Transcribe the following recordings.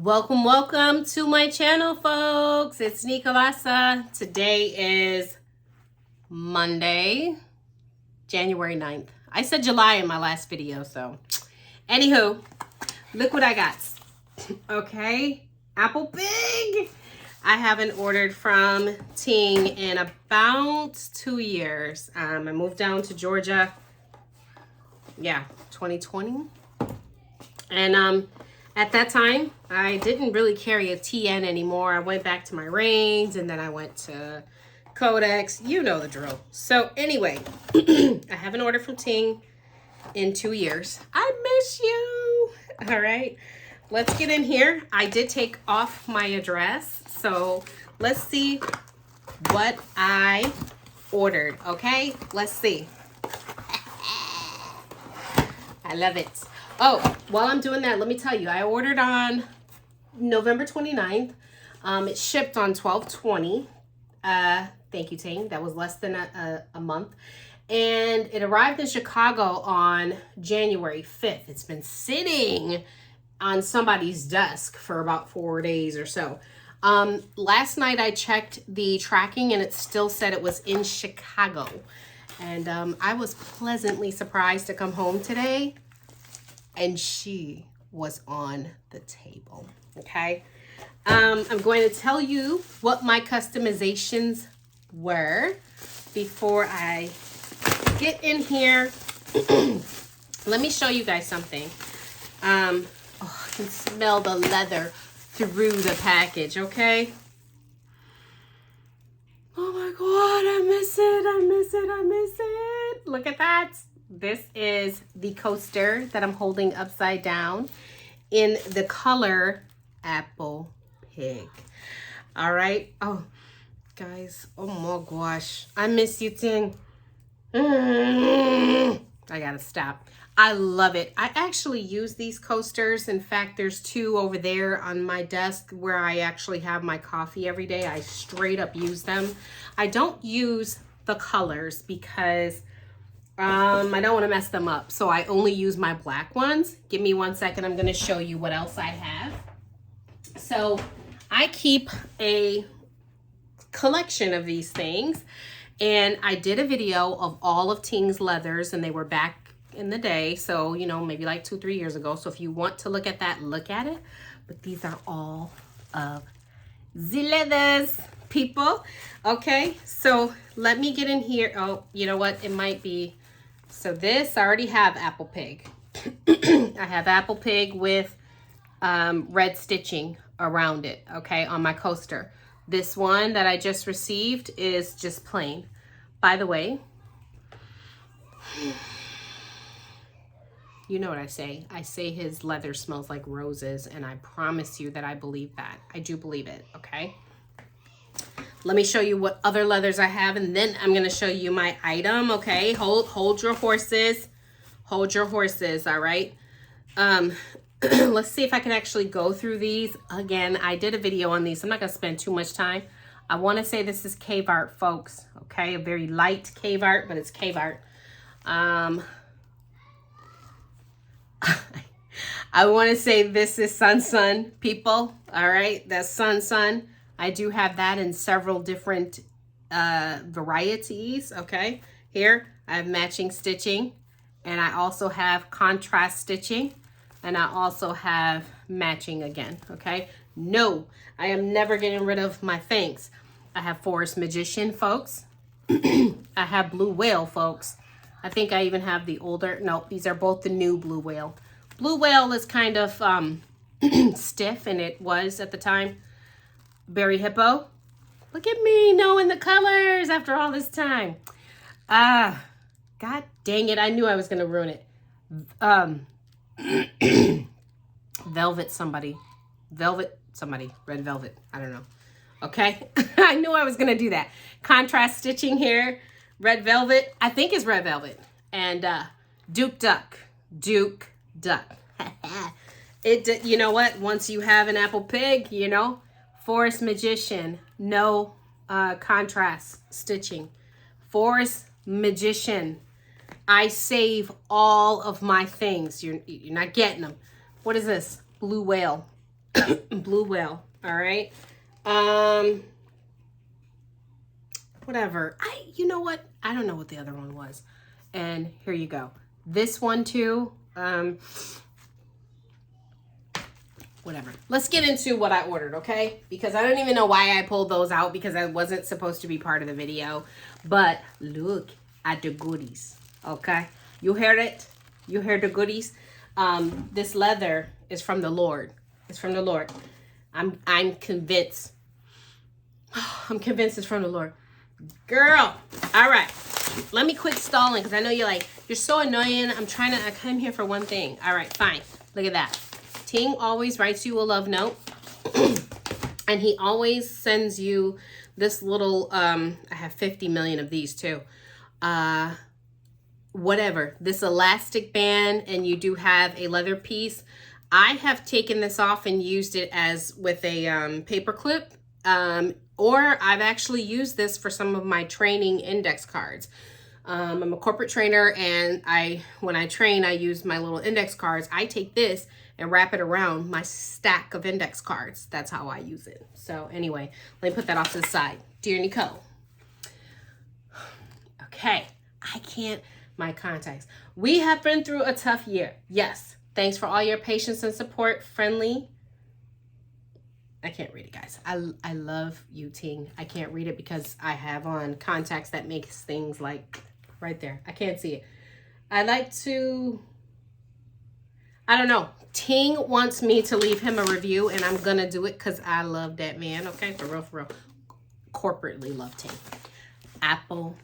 Welcome, welcome to my channel, folks. It's Nicolasa. Today is Monday, January 9th. I said July in my last video, so anywho, look what I got. Okay, Apple Pig. I haven't ordered from Ting in about 2 years. I moved down to Georgia, 2020. And at that time, I didn't really carry a TN anymore. I went back to my Reigns, and then I went to Codex. You know the drill. So anyway, I haven't ordered from Ting in 2 years. I miss you. All right, let's get in here. I did take off my address, so let's see what I ordered. Okay, let's see. I love it. Oh, while I'm doing that, let me tell you, I ordered on November 29th. It shipped on 12/20. Thank you, Ting. That was less than a month. And it arrived in Chicago on January 5th. It's been sitting on somebody's desk for about 4 days or so. Last night I checked the tracking and it still said it was in Chicago. And I was pleasantly surprised to come home today and she was on the table. Okay. I'm going to tell you what my customizations were before I get in here. Let me show you guys something. I can smell the leather through the package. Okay. Oh my God, I miss it. I miss it. I miss it. Look at that. This is the coaster that I'm holding upside down in the color Apple Pig. All right. Oh, guys. Oh my gosh. I miss you, Ting. I gotta stop. I love it. I actually use these coasters. In fact, there's two over there on my desk where I actually have my coffee every day. I straight up use them. I don't use the colors because I don't want to mess them up. So I only use my black ones. Give me 1 second. I'm going to show you what else I have. So I keep a collection of these things. And I did a video of all of Ting's leathers, and they were back in the day. So, you know, maybe like 2-3 years ago. So if you want to look at that, look at it. But these are all of the leathers, people. Okay, so let me get in here. Oh, you know what? It might be. So this, I already have Apple Pig. I have Apple Pig with red stitching around it, okay, on my coaster. This one that I just received is just plain. By the way, you know what I say. I say his leather smells like roses, and I promise you that I believe that. I do believe it, okay? Let me show you what other leathers I have, and then I'm going to show you my item, okay? Hold your horses. Hold your horses, all right? Let's see if I can actually go through these. Again, I did a video on these. I'm not going to spend too much time. I want to say this is cave art, folks, okay? A very light cave art, but it's cave art. I want to say this is Sun, people, all right? That's Sun. I do have that in several different varieties, okay? Here, I have matching stitching, and I also have contrast stitching, and I also have matching again, okay? No, I am never getting rid of my things. I have Forest Magician, folks. I have Blue Whale, folks. I think I even have the older, no, these are both the new Blue Whale. Blue Whale is kind of stiff, and it was at the time. Berry Hippo. Look at me knowing the colors after all this time. God dang it. I knew I was going to ruin it. Velvet somebody. Red velvet. I don't know. Okay. I knew I was going to do that. Contrast stitching here. Red velvet. I think it's red velvet. And Duke Duck. You know what? Once you have an Apple Pig, you know, Forest Magician, no contrast stitching. Forest Magician. I save all of my things. You're not getting them. What is this? Blue Whale. Blue whale. All right. Whatever. You know what? I don't know what the other one was. And here you go. This one too. Whatever. Let's get into what I ordered, okay? Because I don't even know why I pulled those out because I wasn't supposed to be part of the video. But look at the goodies, okay? You heard it? You heard the goodies? This leather is from the Lord. It's from the Lord. I'm convinced. I'm convinced it's from the Lord. Girl. All right. Let me quit stalling because I know you're so annoying. I came here for one thing. All right, fine. Look at that. Ting always writes you a love note. And he always sends you this little, I have 50 million of these too. Whatever, this elastic band, and you do have a leather piece. I have taken this off and used it as with a paper clip. Or I've actually used this for some of my training index cards. I'm a corporate trainer, and when I train, I use my little index cards. I take this and wrap it around my stack of index cards. That's how I use it. So anyway, let me put that off to the side. Dear Nicole. Okay, my contacts. We have been through a tough year. Yes. Thanks for all your patience and support. Friendly. I can't read it, guys. I love you, Ting. I can't read it because I have on contacts that makes things like right there. I can't see it. I don't know. Ting wants me to leave him a review, and I'm going to do it because I love that man. Okay, for real, for real. Corporately love Ting. Apple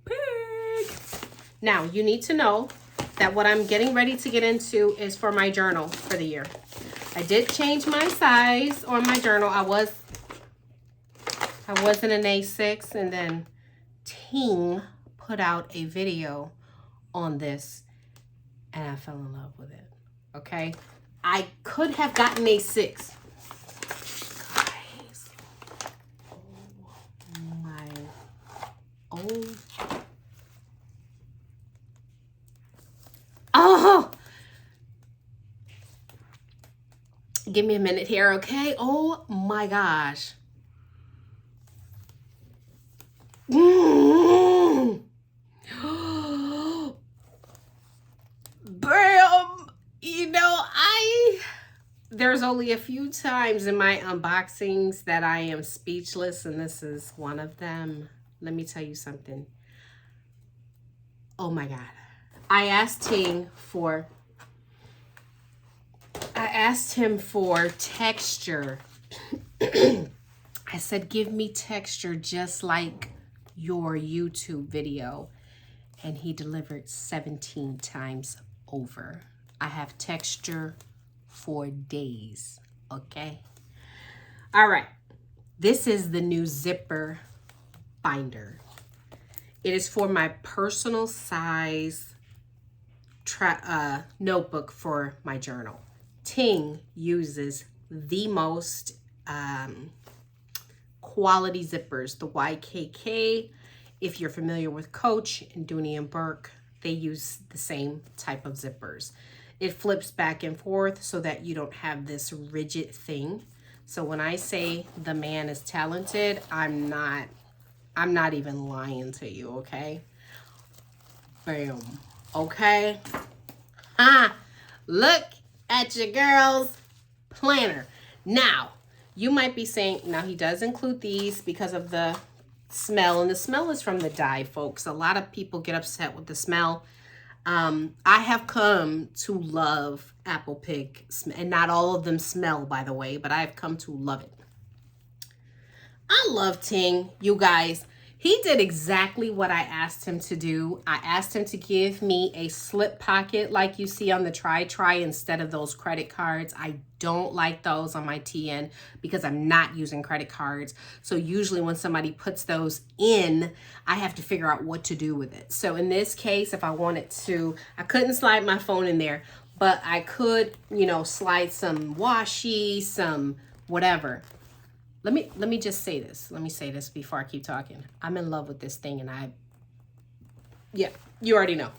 Pig. Now, you need to know that what I'm getting ready to get into is for my journal for the year. I did change my size on my journal. I was in an A6, and then Ting put out a video on this, and I fell in love with it. Okay, I could have gotten A6. Guys, oh. Give me a minute here, okay? Oh my gosh. Bam! There's only a few times in my unboxings that I am speechless, and this is one of them. Let me tell you something. Oh my God. I asked him for texture. I said, give me texture just like your YouTube video. And he delivered 17 times over. I have texture for days, okay? All right. This is the new zipper binder. It is for my personal size notebook for my journal. Ting uses the most quality zippers, the YKK. If you're familiar with Coach and Dooney and Burke, they use the same type of zippers. It flips back and forth so that you don't have this rigid thing. So when I say the man is talented, I'm not even lying to you, okay? Bam. Okay? Look at your girl's planner. Now, you might be saying, now he does include these because of the smell, and the smell is from the dye, folks. A lot of people get upset with the smell. I have come to love Apple Pig, and not all of them smell, by the way, but I have come to love it. I love Ting, you guys. He did exactly what I asked him to do. I asked him to give me a slip pocket like you see on the Try instead of those credit cards. I don't like those on my TN because I'm not using credit cards. So usually when somebody puts those in, I have to figure out what to do with it. So in this case, if I wanted to, I couldn't slide my phone in there, but I could, slide some washi, some whatever. Let me just say this. Let me say this before I keep talking. I'm in love with this thing, and yeah, you already know.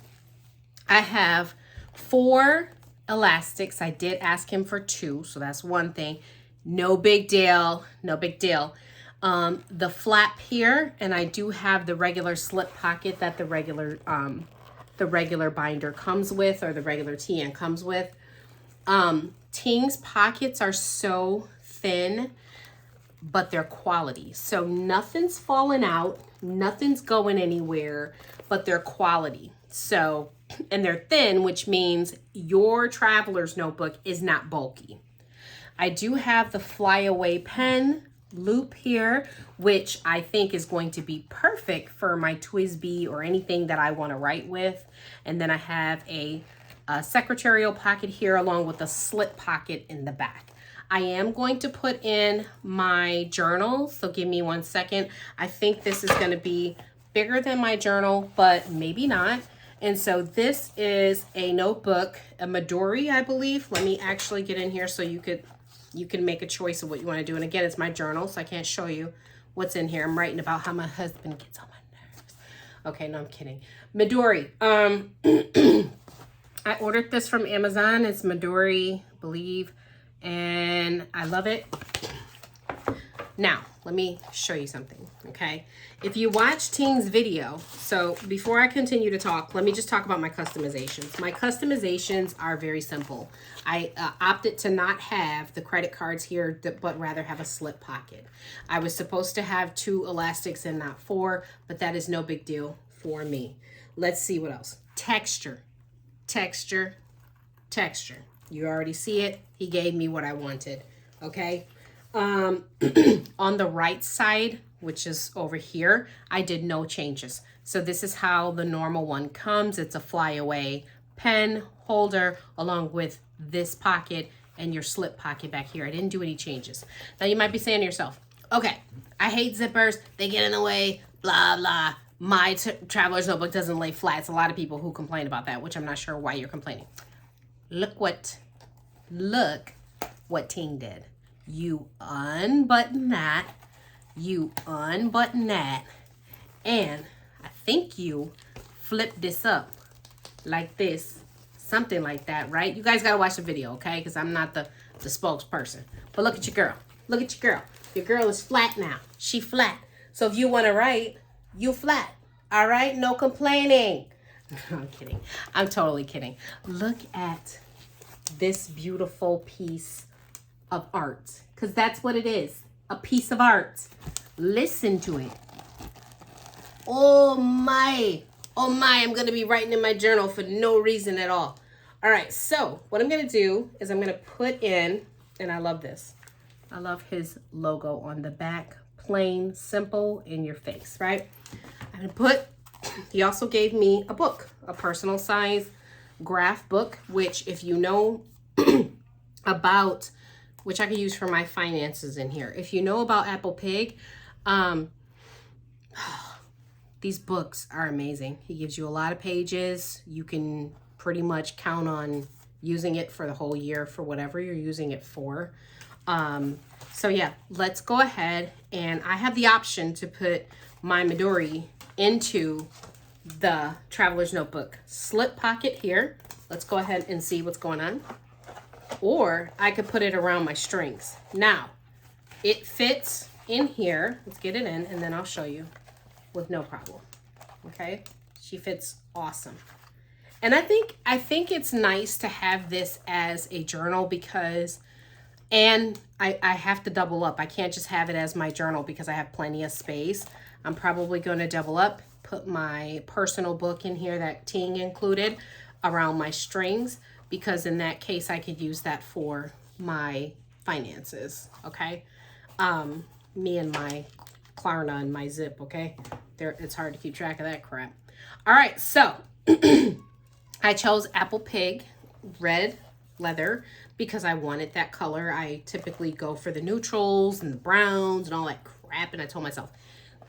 I have 4 elastics. I did ask him for 2, so that's one thing. No big deal, no big deal. The flap here, and I do have the regular slip pocket that the regular binder comes with, or the regular TN comes with. Ting's pockets are so thin, but they're quality. So nothing's falling out, nothing's going anywhere, but they're quality. So, and they're thin, which means your traveler's notebook is not bulky. I do have the flyaway pen loop here, which I think is going to be perfect for my TWSBI or anything that I want to write with. And then I have a secretarial pocket here along with a slip pocket in the back. I am going to put in my journal, so give me 1 second. I think this is going to be bigger than my journal, but maybe not. And so this is a notebook, a Midori, I believe. Let me actually get in here so you can make a choice of what you want to do. And again, it's my journal, so I can't show you what's in here. I'm writing about how my husband gets on my nerves. Okay, no, I'm kidding. Midori. I ordered this from Amazon. It's Midori, I believe, and I love it. Now, let me show you something, okay? If you watch Ting's video, so before I continue to talk, let me just talk about my customizations. My customizations are very simple. I opted to not have the credit cards here, but rather have a slip pocket. I was supposed to have 2 elastics and not 4, but that is no big deal for me. Let's see what else. Texture, texture, texture. You already see it. He gave me what I wanted, okay? On the right side, which is over here, I did no changes. So this is how the normal one comes. It's a flyaway pen holder along with this pocket and your slip pocket back here. I didn't do any changes. Now you might be saying to yourself, okay, I hate zippers. They get in the way, blah, blah. My traveler's notebook doesn't lay flat. It's a lot of people who complain about that, which I'm not sure why you're complaining. Look what Ting did. You unbutton that, and I think you flip this up like this, something like that, right? You guys gotta watch the video, okay? Because I'm not the spokesperson. But look at your girl. Look at your girl. Your girl is flat now. She flat. So if you want to write, you flat. All right? No complaining. I'm kidding. I'm totally kidding. Look at this beautiful piece of art, because that's what it is, a piece of art. Listen to it. Oh my, I'm gonna be writing in my journal for no reason at all. All right, so what I'm gonna do is I'm gonna put in, and I love this, I love his logo on the back, plain, simple, in your face, right? I'm gonna put, he also gave me a book, a personal size graph book, which if you know about, which I can use for my finances in here. If you know about Apple Pig, these books are amazing. He gives you a lot of pages. You can pretty much count on using it for the whole year for whatever you're using it for. So yeah, let's go ahead, and I have the option to put my Midori into the traveler's notebook slip pocket here. Let's go ahead and see what's going on. Or I could put it around my strings. Now, it fits in here. Let's get it in, and then I'll show you with no problem. Okay? She fits awesome. And I think it's nice to have this as a journal because, and I have to double up. I can't just have it as my journal because I have plenty of space. I'm probably going to double up, put my personal book in here that Ting included around my strings, because in that case, I could use that for my finances, okay? Me and my Klarna and my Zip, okay? It's hard to keep track of that crap. All right, so I chose Apple Pig red leather because I wanted that color. I typically go for the neutrals and the browns and all that crap, and I told myself,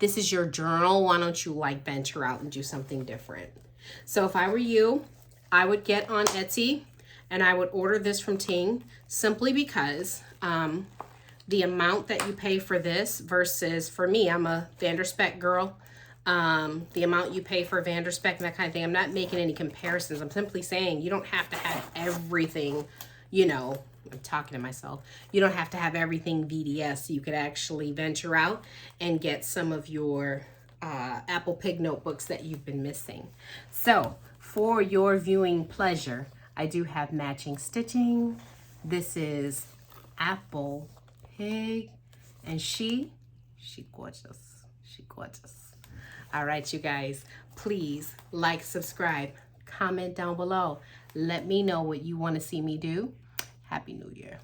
this is your journal. Why don't you like venture out and do something different? So if I were you, I would get on Etsy and I would order this from Ting simply because the amount that you pay for this versus, for me, I'm a Vanderspec girl. the amount you pay for Vanderspec and that kind of thing. I'm not making any comparisons. I'm simply saying you don't have to have everything, you know, I'm talking to myself. You don't have to have everything VDS. You could actually venture out and get some of your Apple Pig notebooks that you've been missing. So for your viewing pleasure, I do have matching stitching. This is Apple Pig, and she gorgeous. She gorgeous. All right, you guys, please like, subscribe, comment down below. Let me know what you want to see me do. Happy New Year.